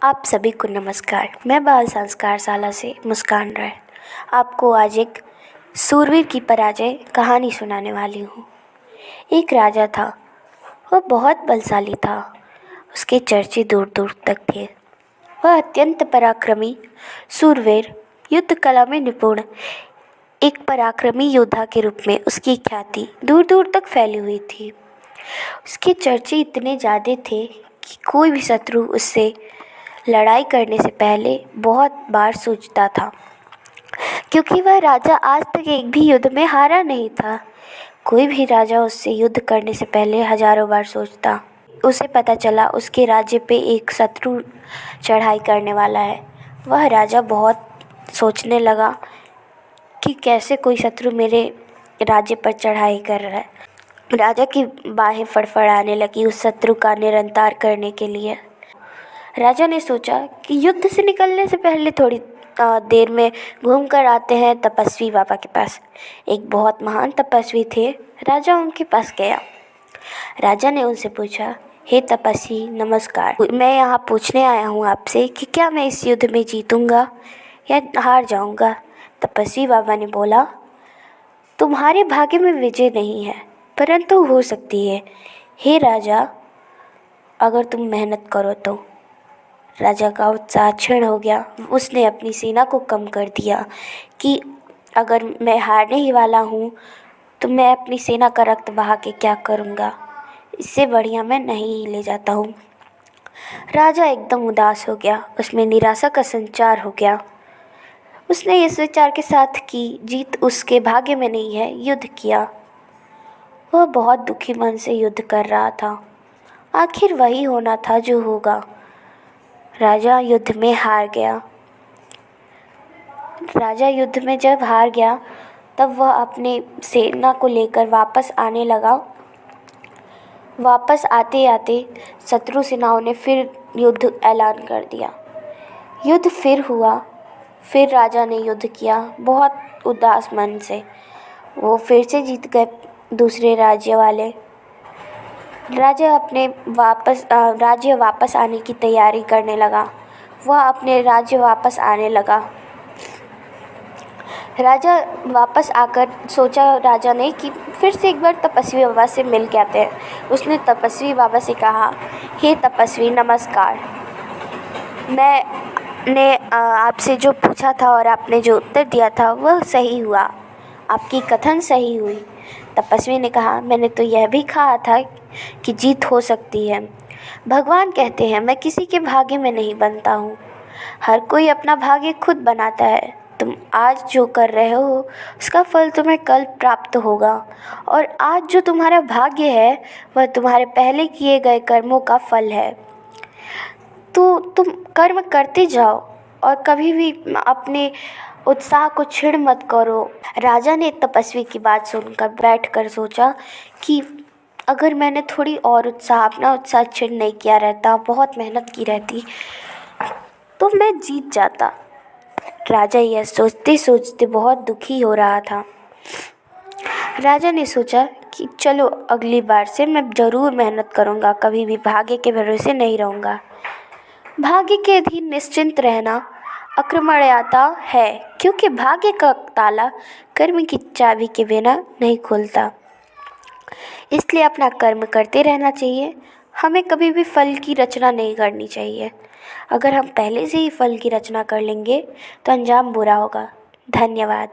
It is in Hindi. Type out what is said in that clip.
आप सभी को नमस्कार। मैं बाल संस्कार शाला से मुस्कान राय आपको आज एक सूरवीर की पराजय कहानी सुनाने वाली हूँ। एक राजा था, वह बहुत बलशाली था। उसके चर्चे दूर दूर तक थे। वह अत्यंत पराक्रमी, सूरवीर, युद्ध कला में निपुण, एक पराक्रमी योद्धा के रूप में उसकी ख्याति दूर दूर तक फैली हुई थी। उसके चर्चे इतने ज़्यादा थे कि कोई भी शत्रु उससे लड़ाई करने से पहले बहुत बार सोचता था, क्योंकि वह राजा आज तक एक भी युद्ध में हारा नहीं था। कोई भी राजा उससे युद्ध करने से पहले हजारों बार सोचता। उसे पता चला उसके राज्य पे एक शत्रु चढ़ाई करने वाला है। वह राजा बहुत सोचने लगा कि कैसे कोई शत्रु मेरे राज्य पर चढ़ाई कर रहा है। राजा की बाहें फड़फड़ाने लगी उस शत्रु का निरंतर करने के लिए। राजा ने सोचा कि युद्ध से निकलने से पहले थोड़ी देर में घूम कर आते हैं तपस्वी बाबा के पास। एक बहुत महान तपस्वी थे। राजा उनके पास गया। राजा ने उनसे पूछा, हे तपस्वी नमस्कार, मैं यहाँ पूछने आया हूँ आपसे कि क्या मैं इस युद्ध में जीतूँगा या हार जाऊँगा। तपस्वी बाबा ने बोला, तुम्हारे भाग्य में विजय नहीं है, परंतु हो सकती है। हे राजा, अगर तुम मेहनत करो तो। राजा का उत्साह क्षीण हो गया। उसने अपनी सेना को कम कर दिया कि अगर मैं हारने ही वाला हूँ तो मैं अपनी सेना का रक्त बहा के क्या करूँगा, इससे बढ़िया मैं नहीं ही ले जाता हूँ। राजा एकदम उदास हो गया। उसमें निराशा का संचार हो गया। उसने इस विचार के साथ कि जीत उसके भाग्य में नहीं है, युद्ध किया। वह बहुत दुखी मन से युद्ध कर रहा था। आखिर वही होना था जो होगा। राजा युद्ध में हार गया। राजा युद्ध में जब हार गया तब वह अपने सेना को लेकर वापस आने लगा। वापस आते आते शत्रु सेनाओं ने फिर युद्ध ऐलान कर दिया। युद्ध फिर हुआ। फिर राजा ने युद्ध किया बहुत उदास मन से। वो फिर से जीत गए दूसरे राज्य वाले। राजा अपने राज्य वापस आने की तैयारी करने लगा। वह अपने राज्य वापस आने लगा। राजा वापस आकर सोचा राजा ने कि फिर से एक बार तपस्वी बाबा से मिल के आते हैं। उसने तपस्वी बाबा से कहा, हे तपस्वी नमस्कार, मैंने आपसे जो पूछा था और आपने जो उत्तर दिया था वह सही हुआ, आपकी कथन सही हुई। तपस्वी ने कहा, मैंने तो यह भी कहा था कि जीत हो सकती है। भगवान कहते हैं, मैं किसी के भाग्य में नहीं बनता हूँ, हर कोई अपना भाग्य खुद बनाता है। तुम आज जो कर रहे हो उसका फल तुम्हें कल प्राप्त होगा, और आज जो तुम्हारा भाग्य है वह तुम्हारे पहले किए गए कर्मों का फल है। तो तुम कर्म करते जाओ और कभी भी अपने उत्साह को क्षीण मत करो। राजा ने तपस्वी की बात सुनकर बैठकर सोचा कि अगर मैंने थोड़ी और अपना उत्साह क्षीण नहीं किया रहता, बहुत मेहनत की रहती, तो मैं जीत जाता। राजा यह सोचते सोचते बहुत दुखी हो रहा था। राजा ने सोचा कि चलो अगली बार से मैं ज़रूर मेहनत करूँगा, कभी भी भाग्य के भरोसे नहीं रहूँगा। भाग्य के अधीन निश्चिंत रहना आक्रमणीयता है, क्योंकि भाग्य का ताला कर्म की चाबी के बिना नहीं खुलता। इसलिए अपना कर्म करते रहना चाहिए। हमें कभी भी फल की रचना नहीं करनी चाहिए। अगर हम पहले से ही फल की रचना कर लेंगे तो अंजाम बुरा होगा। धन्यवाद।